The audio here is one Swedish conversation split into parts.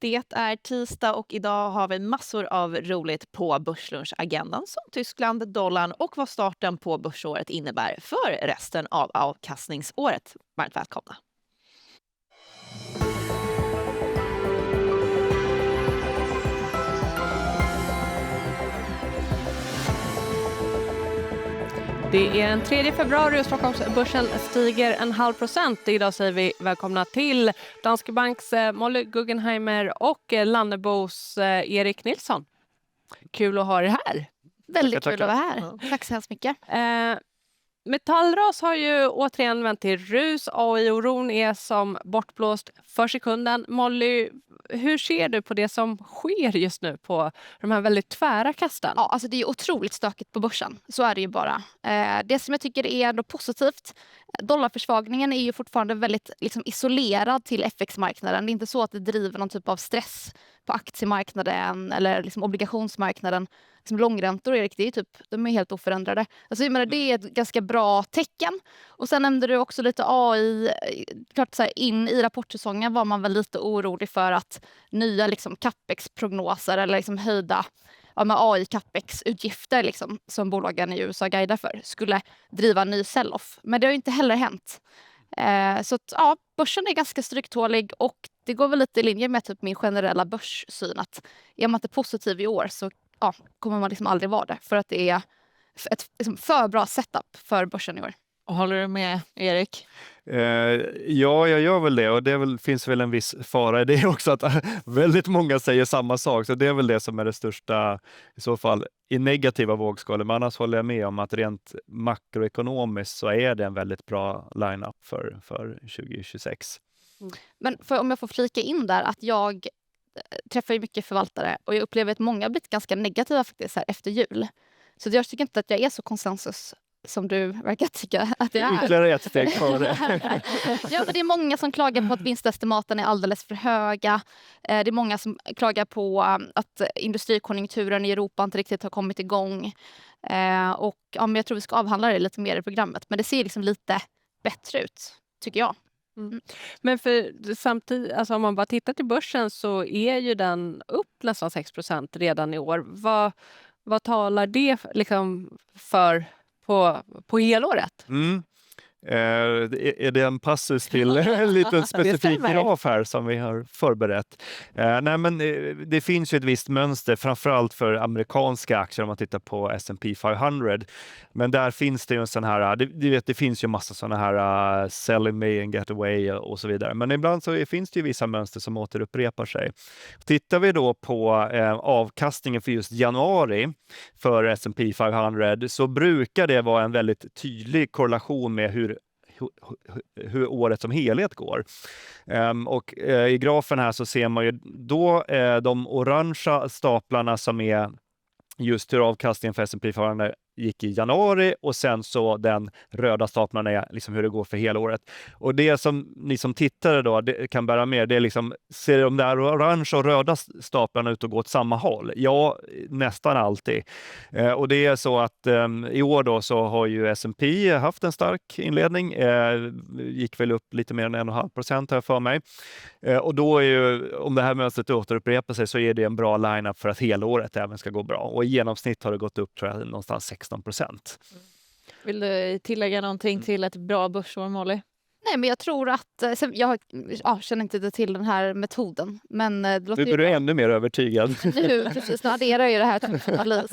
Det är tisdag och idag har vi massor av roligt på Börslunchagendan som Tyskland, dollarn och vad starten på börsåret innebär för resten av avkastningsåret. Varmt välkomna! Det är den 3 februari och Stockholmsbörsen stiger 0,5%. Idag säger vi välkomna till Danske Banks Molly Guggenheimer och Lannebos Erik Nilsson. Kul att ha er här. Väldigt kul att vara här. Tack så hemskt mycket. Metallras har ju återigen vänt till rus. AI-oron är som bortblåst för sekunden. Molly, hur ser du på det som sker just nu på de här väldigt tvära kasten? Ja, alltså det är otroligt stökigt på börsen. Så är det ju bara. Det som jag tycker är ändå positivt, dollarförsvagningen är ju fortfarande väldigt liksom isolerad till FX-marknaden. Det är inte så att det driver någon typ av stress på aktiemarknaden eller liksom obligationsmarknaden. Liksom långräntor, Erik, det är typ, de är helt oförändrade. Alltså, jag menar, det är ett ganska bra tecken. Och sen nämnde du också lite AI. Klart så här, in i rapportsäsongen var man väl lite orolig för att nya liksom, capex-prognoser eller liksom, höjda med AI-capex-utgifter liksom, som bolagen i USA guidar för skulle driva en ny sell-off. Men det har ju inte heller hänt. Så att, ja, börsen är ganska stryktålig och det går väl lite i linje med typ min generella börssyn att är man inte positiv i år så kommer man liksom aldrig vara det för att det är ett liksom, för bra setup för börsen i år. Och håller du med, Erik? Ja, jag gör väl det och finns väl en viss fara i det också att väldigt många säger samma sak, så det är väl det som är det största i så fall i negativa vågskålen. Men annars håller jag med om att rent makroekonomiskt så är det en väldigt bra line-up för 2026. Men om jag får flika in där att jag träffar ju mycket förvaltare och jag upplever att många har blivit ganska negativa faktiskt här efter jul. Så jag tycker inte att jag är så konsensus som du verkar tycka att det är. Ytterligare ett steg före. Ja, men det är många som klagar på att vinstestimaten är alldeles för höga. Det är många som klagar på att industrikonjunkturen i Europa inte riktigt har kommit igång. Och men jag tror vi ska avhandla det lite mer i programmet. Men det ser liksom lite bättre ut, tycker jag. Mm. Men för samtidigt, alltså om man bara tittar till börsen så är ju den upp nästan 6% redan i år. Vad talar det liksom för på helåret? Är det en passus till en liten specifik graf här som vi har förberett? Nej, men det finns ju ett visst mönster, framförallt för amerikanska aktier om man tittar på S&P 500. Men där finns det ju en sån här, det finns ju massa såna här sell in May and get away och så vidare. Men ibland så finns det ju vissa mönster som återupprepar sig. Tittar vi då på avkastningen för just januari för S&P 500 så brukar det vara en väldigt tydlig korrelation med hur året som helhet går. Och i grafen här så ser man ju då de orangea staplarna som är just hur avkastningen för S&P 500 gick i januari och sen så den röda staplarna är liksom hur det går för hela året. Och det som ni som tittare då kan bära med, det är liksom, ser de där orange och röda staplarna ut och gå åt samma håll? Ja, nästan alltid. Och det är så att i år då så har ju S&P haft en stark inledning, gick väl upp lite mer än 1,5% här för mig. Och då är ju, om det här mönstret återupprepar sig så är det en bra line-up för att hela året även ska gå bra. Och i genomsnitt har det gått upp, tror jag, någonstans 16%. Vill du tillägga någonting till ett bra börsår, Molly? Nej, men jag tror att jag känner inte till den här metoden, men det låter Nu är du ännu mer övertygad. Nu adderar ju det här till analys.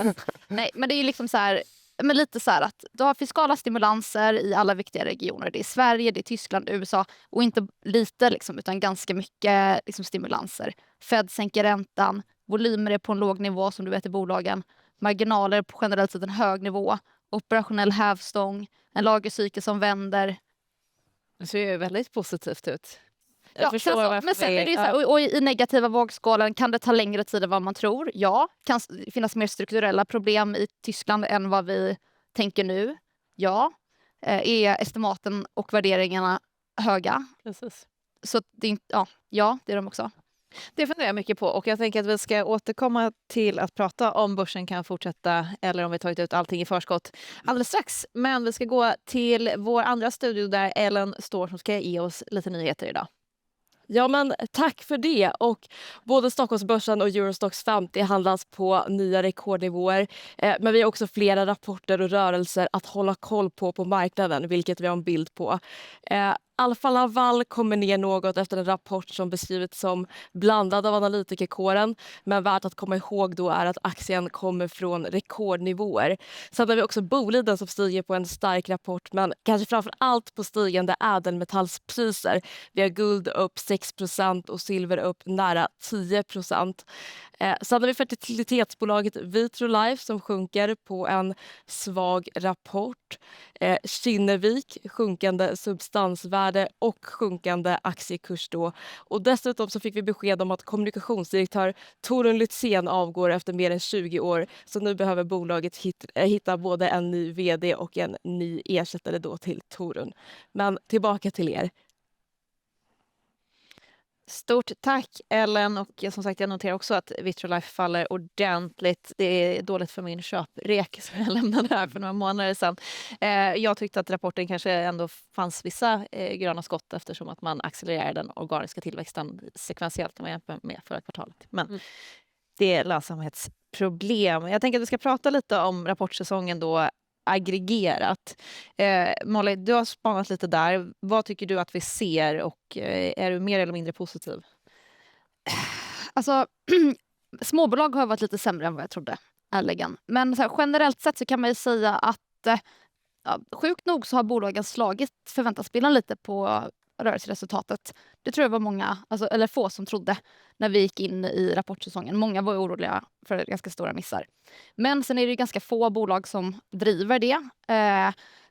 Nej, men det är liksom så här, men lite så här att du har fiskala stimulanser i alla viktiga regioner. Det är Sverige, det är Tyskland, USA och inte lite liksom, utan ganska mycket liksom, stimulanser. Fed sänker räntan, volymer är på en låg nivå som du vet i bolagen, marginaler på generellt sett en hög nivå, operationell hävstång, en lagercykel som vänder. Det ser ju väldigt positivt ut. Men sen är det ju så här, och i negativa vågskålen kan det ta längre tid än vad man tror. Ja, kan finnas mer strukturella problem i Tyskland än vad vi tänker nu. Ja, är estimaten och värderingarna höga? Precis. Så det är, det är de också. Det funderar jag mycket på och jag tänker att vi ska återkomma till att prata om börsen kan fortsätta eller om vi tagit ut allting i förskott alldeles strax. Men vi ska gå till vår andra studio där Ellen står som ska ge oss lite nyheter idag. Ja, men tack för det. Och både Stockholmsbörsen och Eurostoxx 50 handlas på nya rekordnivåer. Men vi har också flera rapporter och rörelser att hålla koll på marknaden, vilket vi har en bild på. Alfa Laval kommer ner något efter en rapport som beskrivits som blandad av analytikerkåren. Men värt att komma ihåg då är att aktien kommer från rekordnivåer. Sen har vi också Boliden som stiger på en stark rapport, men kanske framför allt på stigande ädelmetallspriser. Vi har guld upp 6% och silver upp nära 10%. Sen har vi fertilitetsbolaget Vitrolife som sjunker på en svag rapport. Kinnevik, sjunkande substansvärde och sjunkande aktiekurs då. Och dessutom så fick vi besked om att kommunikationsdirektör Torun Lützén avgår efter mer än 20 år. Så nu behöver bolaget hitta både en ny vd och en ny ersättare då till Torun. Men tillbaka till er. Stort tack Ellen, och som sagt jag noterar också att Vitrolife faller ordentligt. Det är dåligt för min köprek som jag lämnade här för några månader sedan. Jag tyckte att rapporten kanske ändå fanns vissa gröna skott eftersom att man accelererar den organiska tillväxten sekventiellt om man jämför med förra kvartalet. Men det är lönsamhetsproblem. Jag tänker att vi ska prata lite om rapportsäsongen då aggregerat. Molly, du har spanat lite där. Vad tycker du att vi ser och är du mer eller mindre positiv? Alltså, småbolag har varit lite sämre än vad jag trodde, ärligen. Men så här, generellt sett så kan man ju säga att sjukt nog så har bolagen slagit förväntansbilden lite på rörelseresultatet. Det tror jag var många, eller få som trodde när vi gick in i rapportsäsongen. Många var oroliga för ganska stora missar. Men sen är det ju ganska få bolag som driver det.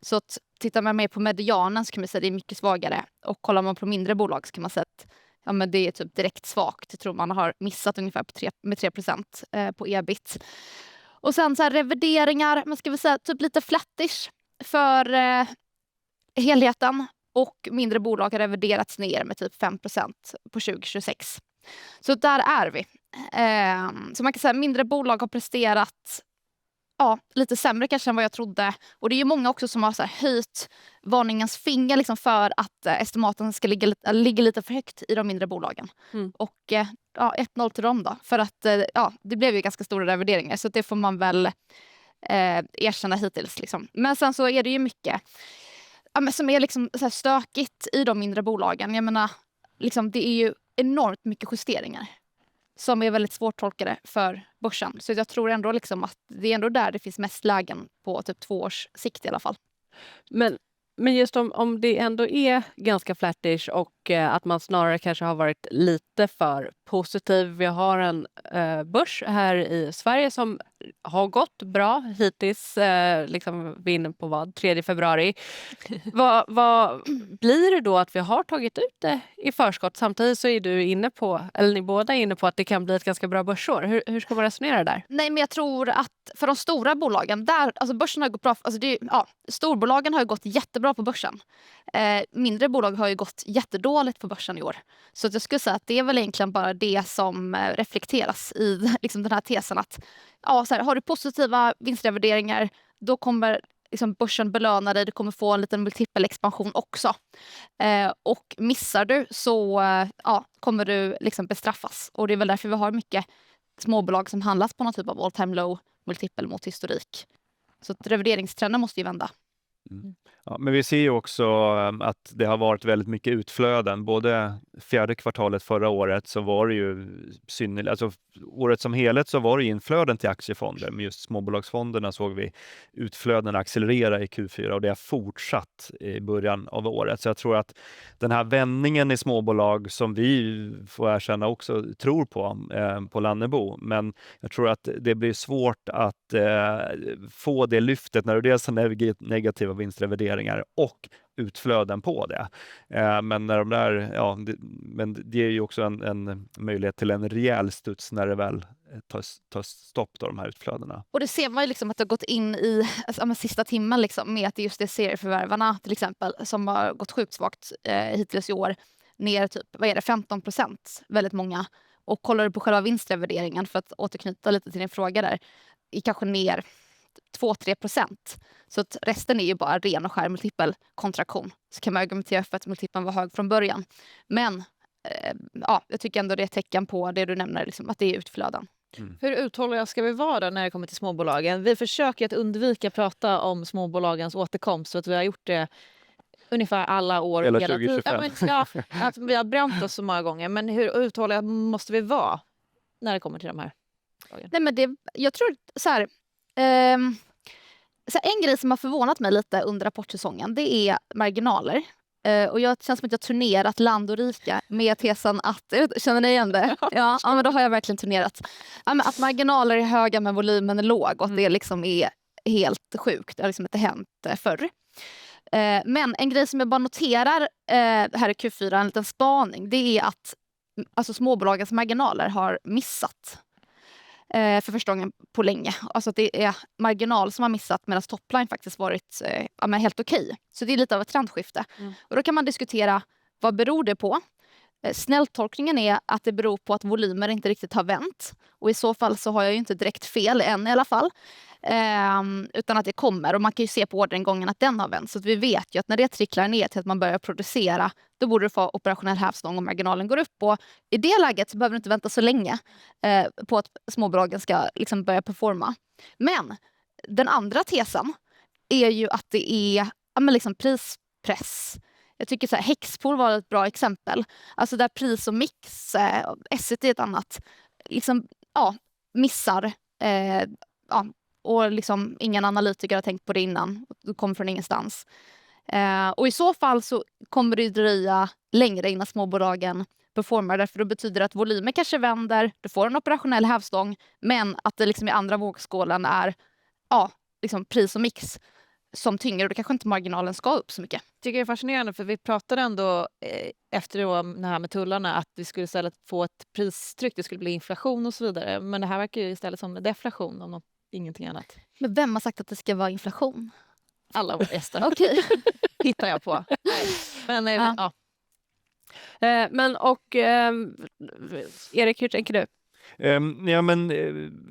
Så att tittar man mer på medianen så kan man säga att det är mycket svagare. Och kollar man på mindre bolag så kan man säga att men det är typ direkt svagt. Jag tror man har missat ungefär med 3% på ebit. Och sen så här revideringar, man ska väl säga typ lite flattish för helheten. Och mindre bolag har reviderats ner med typ 5% på 2026. Så där är vi. Så man kan säga att mindre bolag har presterat lite sämre kanske än vad jag trodde. Och det är ju många också som har så här höjt varningens finger liksom för att estimaten ska ligga lite för högt i de mindre bolagen. Och 1-0 till dem då. För att det blev ju ganska stora revideringar. Så det får man väl erkänna hittills. Liksom. Men sen så är det ju mycket som är liksom så här stökigt i de mindre bolagen. Jag menar, liksom, det är ju enormt mycket justeringar som är väldigt svårtolkade för börsen. Så jag tror ändå liksom att det är ändå där det finns mest lägen på typ 2 års sikt i alla fall. Men just om det ändå är ganska flattish och att man snarare kanske har varit lite för positiv. Vi har en börs här i Sverige som har gått bra hittills. Liksom vi är inne på 3 februari. Vad blir det då att vi har tagit ut det i förskott? Samtidigt så är du inne på, eller ni båda är inne på att det kan bli ett ganska bra börsår. Hur ska man resonera där? Nej, men jag tror att för de stora bolagen, börsen har gått bra. Storbolagen har ju gått jättebra på börsen. Mindre bolag har ju gått jättedåligt på börsen i år. Så att jag skulle säga att det är väl egentligen bara det som reflekteras i liksom den här tesen att har du positiva vinstrevideringar, då kommer liksom börsen belöna dig. Du kommer få en liten multipelexpansion också. Och missar du så kommer du liksom bestraffas. Och det är väl därför vi har mycket småbolag som handlas på någon typ av all time low multipel mot historik. Så att revideringstrenden måste ju vända. Ja, men vi ser ju också att det har varit väldigt mycket utflöden. Både fjärde kvartalet förra året så var det ju synnerligen, alltså året som helhet så var det inflöden till aktiefonder. Men just småbolagsfonderna såg vi utflöden accelerera i Q4 och det har fortsatt i början av året. Så jag tror att den här vändningen i småbolag som vi får erkänna också tror på Lannebo. Men jag tror att det blir svårt att få det lyftet när det dels är negativa vinstrevideringar och utflöden på det. Men när de där, men det är ju också en möjlighet till en rejäl studs när det väl tar stopp då, de här utflödena. Och det ser man ju liksom att det har gått in i sista timmen liksom, med att det just är serieförvärvarna till exempel som har gått sjukt svagt hittills i år ner typ 15%, väldigt många. Och kollar du på själva vinstrevideringen för att återknyta lite till din fråga där, är kanske ner 2-3%. Så att resten är ju bara ren och skär multipelkontraktion. Så kan man argumentera för att multipeln var hög från början. Men jag tycker ändå det är ett tecken på det du nämner, liksom, att det är utflöden. Hur uthålliga ska vi vara då när det kommer till småbolagen? Vi försöker att undvika att prata om småbolagens återkomst, så att vi har gjort det ungefär alla år. Hela tiden. 2025. Att vi har bränt oss så många gånger. Men hur uthålliga måste vi vara när det kommer till de här bolagen? Nej, men jag tror så här, en grej som har förvånat mig lite under rapportsäsongen, det är marginaler. Och jag känns som att jag turnerat land och rika med tesen att, känner ni igen det? Ja, men då har jag verkligen turnerat. Ja, men att marginaler är höga men volymen är låg och att det liksom är helt sjukt. Det har liksom inte hänt förr. Men en grej som jag bara noterar här i Q4, en liten spaning, det är att alltså, småbolagens marginaler har missat för första gången på länge. Alltså att det är marginal som har missat medan topline faktiskt varit helt okej. Så det är lite av ett trendskifte. Och då kan man diskutera, vad beror det på? Snälltolkningen är att det beror på att volymer inte riktigt har vänt. Och i så fall så har jag ju inte direkt fel än i alla fall. Utan att det kommer. Och man kan ju se på orderingången att den har vänt. Så att vi vet ju att när det tricklar ner till att man börjar producera, då borde du få operationell hävstång och marginalen går upp. Och i det läget så behöver du inte vänta så länge på att småbolagen ska liksom börja performa. Men den andra tesen är ju att det är liksom prispress. Jag tycker så här, Hexpol var ett bra exempel. Alltså där pris och mix, Essity är ett annat, liksom, missar. Och liksom ingen analytiker har tänkt på det innan. Det kommer från ingenstans. Och i så fall så kommer det dröja längre innan småbolagen performar. Därför det betyder att volymer kanske vänder, du får en operationell hävstång, men att det liksom i andra vågskålen är liksom pris och mix som tynger, och då kanske inte marginalen ska upp så mycket. Jag tycker det är fascinerande, för vi pratade ändå efter det här med tullarna att vi skulle istället få ett pristryck, det skulle bli inflation och så vidare. Men det här verkar ju istället som deflation om ingenting annat. Men vem har sagt att det ska vara inflation? Alla våra gäster. Okej. Hittar jag på. Men ja. Erik, hur tänker du?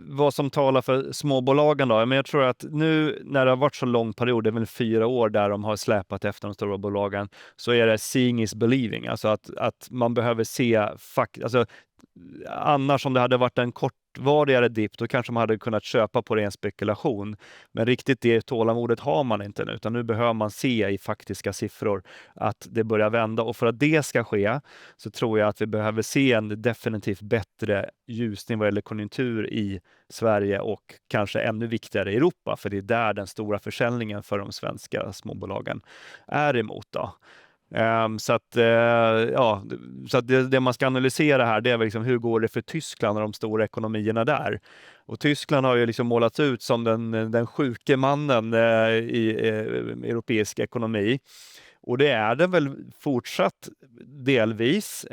Vad som talar för småbolagen då? Men jag tror att nu när det har varit så lång period, det är väl 4 år där de har släpat efter de stora bolagen, så är det seeing is believing. Alltså att man behöver se alltså, annars om det hade varit en kortvarigare dipp, då kanske man hade kunnat köpa på ren spekulation. Men riktigt det tålamodet har man inte nu, utan nu behöver man se i faktiska siffror att det börjar vända. Och för att det ska ske så tror jag att vi behöver se en definitivt bättre ljusning vad gäller konjunktur i Sverige och kanske ännu viktigare i Europa, för det är där den stora försäljningen för de svenska småbolagen är emot då. Så att det man ska analysera här, det är liksom, hur går det för Tyskland och de stora ekonomierna där? Och Tyskland har ju liksom målats ut som den sjuke mannen i europeisk ekonomi. Och det är den väl fortsatt delvis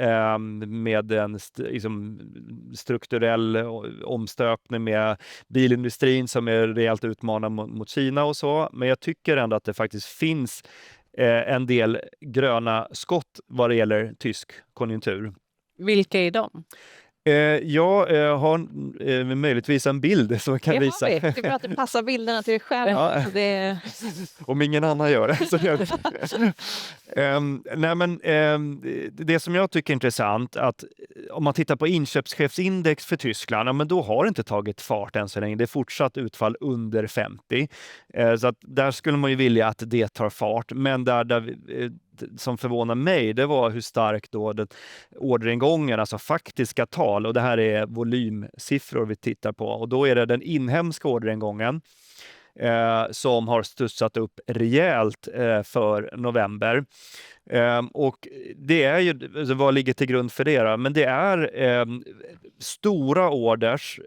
med en liksom strukturell omstöpning med bilindustrin som är rejält utmanad mot Kina och så. Men jag tycker ändå att det faktiskt finns en del gröna skott vad det gäller tysk konjunktur. Vilka är de? Jag har möjligtvis en bild som jag kan visa. Det är bra att det passar bilderna till dig själv. Ja. Om ingen annan gör det. Så gör det som jag tycker är intressant, att om man tittar på inköpschefsindex för Tyskland, men då har det inte tagit fart än så länge. Det är fortsatt utfall under 50. Så att där skulle man ju vilja att det tar fart. Men där som förvånar mig, det var hur stark då orderingången, alltså faktiska tal, och det här är volymsiffror vi tittar på, och då är det den inhemska orderingången som har studsat upp rejält för november. Och det är ju, vad ligger till grund för det då? Men det är stora orders,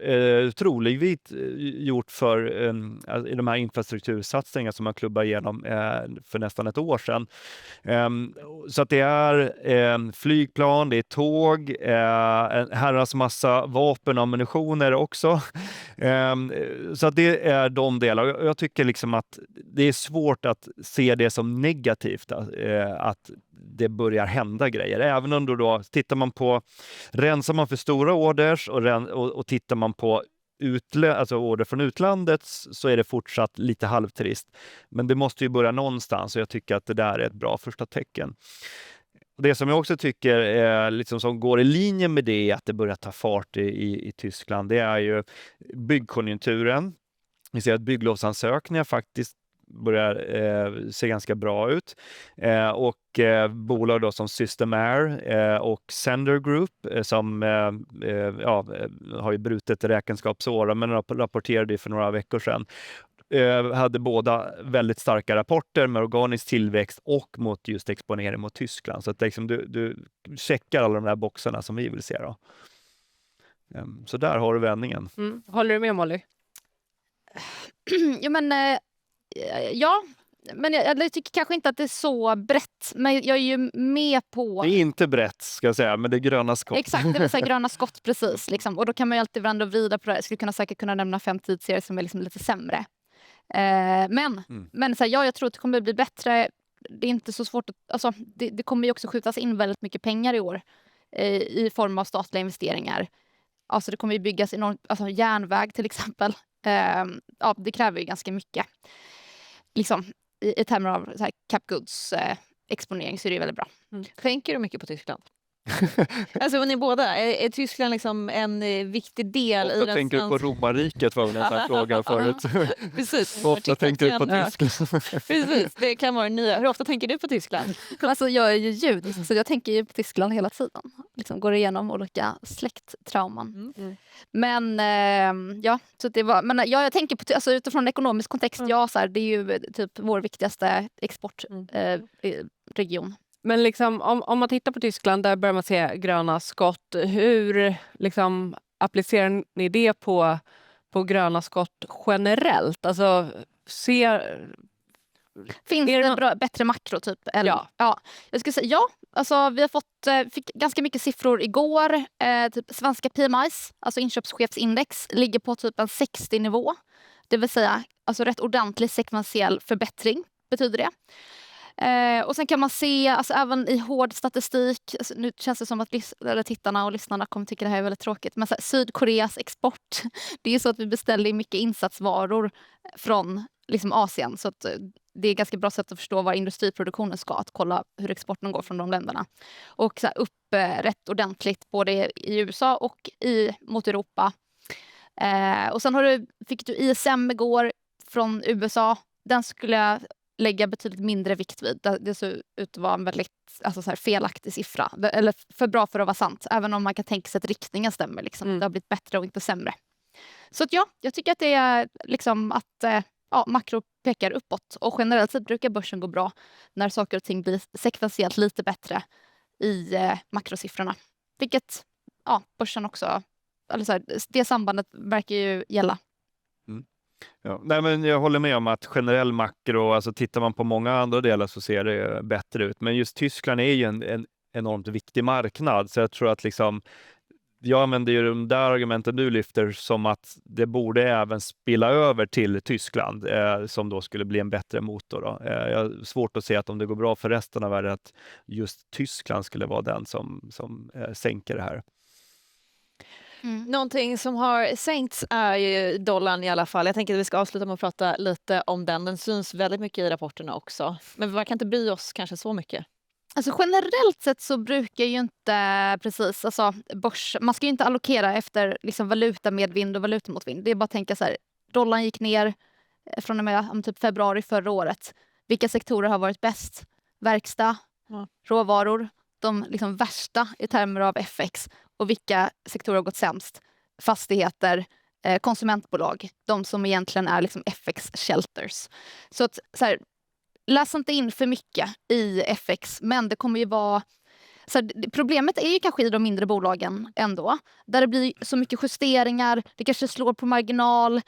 troligtvis gjort för i de här infrastruktursatsningarna som man klubbar igenom för nästan ett år sedan. Så att det är flygplan, det är tåg, en herrans massa vapen och ammunitioner också. Så att det är de delar. Jag tycker liksom att det är svårt att se det som negativt, att det börjar hända grejer. Även om då rensar man för stora orders och tittar man på alltså order från utlandet, så är det fortsatt lite halvtrist. Men det måste ju börja någonstans, och jag tycker att det där är ett bra första tecken. Det som jag också tycker är liksom som går i linje med det, att det börjar ta fart i Tyskland, det är ju byggkonjunkturen. Vi ser att bygglovsansökningar faktiskt börjar se ganska bra ut. Och bolag då som Systemair och Sender Group som har ju brutit räkenskapsår, men rapporterade för några veckor sedan. Hade båda väldigt starka rapporter med organisk tillväxt och mot just exponering mot Tyskland. Så att liksom du checkar alla de där boxarna som vi vill se då. Så där har du vändningen. Håller du med, Molly? Ja, men jag tycker kanske inte att det är så brett. Men jag är ju med på... Det är inte brett, ska jag säga, men det är gröna skott. Exakt, det vill säga gröna skott, precis. Liksom. Och då kan man ju alltid vända och vrida på det. Jag skulle säkert kunna nämna 5 tidsserier som är liksom lite sämre. Men så här, jag tror att det kommer bli bättre. Det är inte så svårt att... Alltså, det kommer ju också skjutas in väldigt mycket pengar i år i form av statliga investeringar. Alltså det kommer ju byggas enormt, alltså järnväg till exempel. Det kräver ju ganska mycket. Liksom, i termer av så här, cap goods exponering så är det väldigt bra. Tänker du mycket på Tyskland? Alltså ni båda, är Tyskland liksom en viktig del i den tänker du på romarriket, var väl en sån fråga förut. Precis. Ofta tänker du på Tyskland. Precis, det kan vara nya. Hur ofta tänker du på Tyskland? Alltså jag är ju judisk, så jag tänker ju på Tyskland hela tiden. Liksom går igenom olika släkttrauman. Men så det var, men jag tänker på, alltså utifrån ekonomisk kontext, så här, det är ju typ vår viktigaste exportregion. Men liksom, om man tittar på Tyskland, där börjar man se gröna skott. Hur liksom, applicerar ni det på gröna skott generellt? Alltså, finns det bättre makro typ? Eller? Ja. Jag skulle säga alltså, vi har fick ganska mycket siffror igår. Typ svenska PMIs, alltså inköpschefsindex, ligger på typ en 60-nivå. Det vill säga alltså rätt ordentlig sekventiell förbättring betyder det. Och sen kan man se, alltså även i hård statistik, alltså nu känns det som att tittarna och lyssnarna kommer tycka det här är väldigt tråkigt, men så här, Sydkoreas export, det är så att vi beställer mycket insatsvaror från liksom Asien, så att det är ett ganska bra sätt att förstå var industriproduktionen ska, att kolla hur exporten går från de länderna. Och så här, upp rätt ordentligt både i USA och mot Europa. Och sen fick du ISM igår från USA, den skulle jag lägga betydligt mindre vikt vid. Det ser ut att vara en väldigt så här, felaktig siffra. Eller för bra för att vara sant. Även om man kan tänka sig att riktningen stämmer. Liksom. Det har blivit bättre och inte sämre. Så att jag tycker att det är liksom att makro pekar uppåt. Och generellt sett brukar börsen gå bra när saker och ting blir sekventiellt lite bättre i makrosiffrorna. Vilket börsen också... Eller så här, det sambandet verkar ju gälla. Ja, nej, men jag håller med om att generell makro, alltså tittar man på många andra delar så ser det bättre ut. Men just Tyskland är ju en enormt viktig marknad. Så jag tror att liksom, jag använder ju de där argumenten du lyfter som att det borde även spilla över till Tyskland som då skulle bli en bättre motor. Då. Jag har svårt att se att om det går bra för resten av världen att just Tyskland skulle vara den som sänker det här. Någonting som har sänkts är ju dollarn i alla fall. Jag tänker att vi ska avsluta med att prata lite om den. Den syns väldigt mycket i rapporterna också. Men vi verkar inte bry oss kanske så mycket. Alltså generellt sett så brukar ju inte precis, alltså man ska ju inte allokera efter liksom valutamedvind och valutamotvind. Det är bara att tänka så här, dollarn gick ner från och med typ februari förra året. Vilka sektorer har varit bäst? Verkstad, råvaror, de liksom värsta i termer av FX. Och vilka sektorer har gått sämst? Fastigheter, konsumentbolag. De som egentligen är liksom FX-shelters. Så att så här, läs inte in för mycket i FX. Men det kommer ju vara... Så här, problemet är ju kanske i de mindre bolagen ändå. Där det blir så mycket justeringar. Det kanske slår på marginal.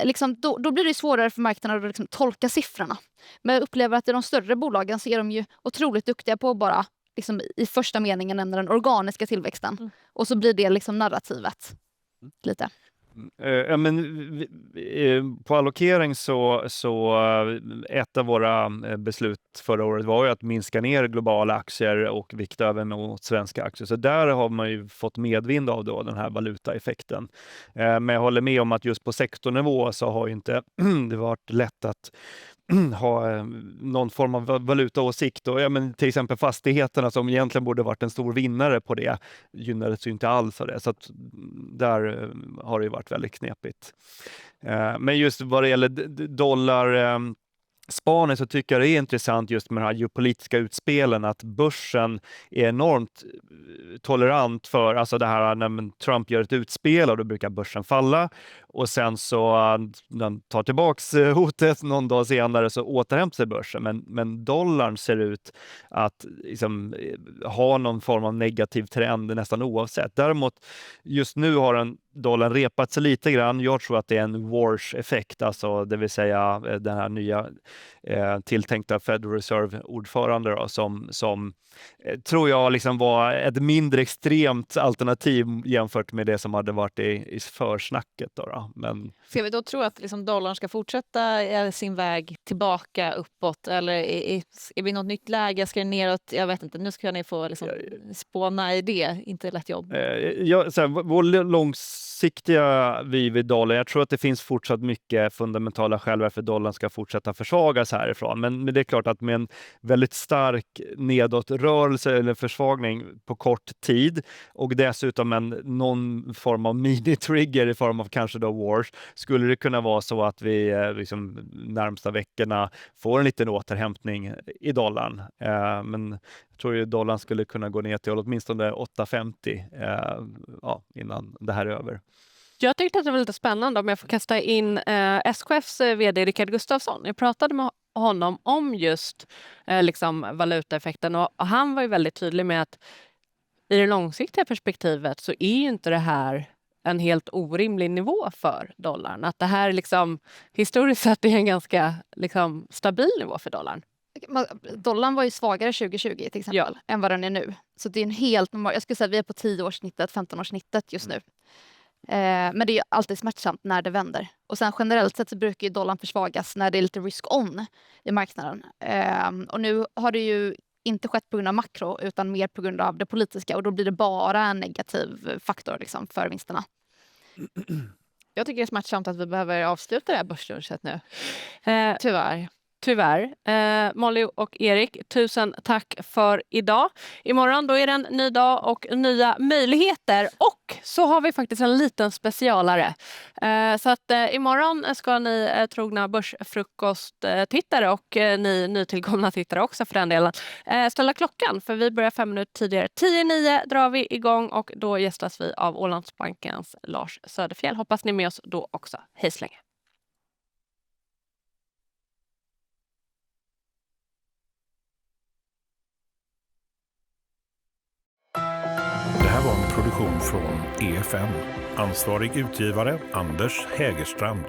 Liksom, då blir det svårare för marknaden att liksom tolka siffrorna. Men jag upplever att i de större bolagen så är de ju otroligt duktiga på att bara... Liksom i första meningen nämner den organiska tillväxten. Och så blir det liksom narrativet. Lite. På allokering så ett av våra beslut förra året var ju att minska ner globala aktier och vikta över mot svenska aktier. Så där har man ju fått medvind av då den här valutaeffekten. Men jag håller med om att just på sektornivå så har ju inte det varit lätt att ha någon form av valutaåsikt. Och, till exempel fastigheterna som egentligen borde varit en stor vinnare på det gynnades ju inte alls av det. Så att där har det ju varit väldigt knepigt. Men just vad det gäller dollar spaning så tycker jag det är intressant just med de här geopolitiska utspelen, att börsen är enormt tolerant för, alltså det här när Trump gör ett utspel och då brukar börsen falla och sen så när han tar tillbaks hotet någon dag senare så återhämtar sig börsen. Men dollarn ser ut att liksom ha någon form av negativ trend nästan oavsett. Däremot just nu har dollarn repat sig lite grann. Jag tror att det är en wash-effekt, alltså det vill säga den här nya tilltänkta Federal Reserve-ordförande då, som tror jag liksom var ett mindre extremt alternativ jämfört med det som hade varit i försnacket. Då. Men... Ska vi då tro att liksom dollarn ska fortsätta sin väg tillbaka uppåt, eller är vi i något nytt läge? Ska det neråt? Jag vet inte, nu ska ni få liksom spåna i det, inte lätt jobb. Vår långsiktiga vid dollarn, jag tror att det finns fortsatt mycket fundamentala skäl varför dollarn ska fortsätta försvagas härifrån. Men det är klart att med en väldigt stark nedåtrörelse eller försvagning på kort tid och dessutom någon form av mini-trigger i form av kanske då wars, skulle det kunna vara så att vi liksom närmsta veckorna får en liten återhämtning i dollarn. Men jag tror ju dollarn skulle kunna gå ner till åtminstone 8,50 innan det här är över. Jag tyckte att det var lite spännande om jag får kasta in SKFs vd Rickard Gustafsson. Jag pratade med honom om just liksom valutaeffekten och han var ju väldigt tydlig med att i det långsiktiga perspektivet så är ju inte det här en helt orimlig nivå för dollarn. Att det här liksom historiskt sett är en ganska liksom stabil nivå för dollarn. Dollarn var ju svagare 2020 till exempel än vad den är nu. Så det är en helt normal, jag skulle säga att vi är på 10-årssnittet, 15-årssnittet just nu. Men det är ju alltid smärtsamt när det vänder. Och sen generellt sett så brukar ju dollarn försvagas när det är lite risk-on i marknaden. Och nu har det ju inte skett på grund av makro utan mer på grund av det politiska. Och då blir det bara en negativ faktor liksom, för vinsterna. Jag tycker det är smärtsamt att vi behöver avsluta det här börslunchen nu. Tyvärr. Molly och Erik, tusen tack för idag. Imorgon då är det en ny dag och nya möjligheter. Och så har vi faktiskt en liten specialare. Så att imorgon ska ni trogna börsfrukosttittare och ni nytillkomna tittare också för den delen ställa klockan. För vi börjar 5 minuter tidigare. 10:09 drar vi igång och då gästas vi av Ålandsbankens Lars Söderfjell. Hoppas ni är med oss då också. Hej så länge. Det här var en produktion från EFN. Ansvarig utgivare Anders Hägerstrand.